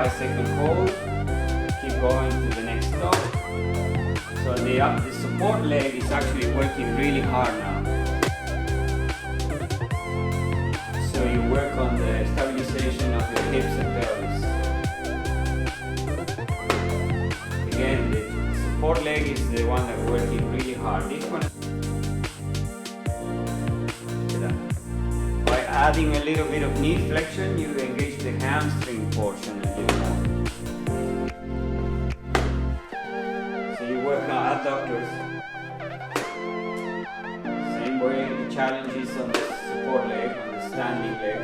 5-second hold, keep going to the next stop. So the support leg is actually working really hard now. So you work on the stabilization of your hips and pelvis. Again, the support leg is the one that's working really hard. This one, by adding a little bit of knee flexion, you engage the hamstring portion a little more. So you work on adductors. Same way, the challenge is on the support leg, on the standing leg.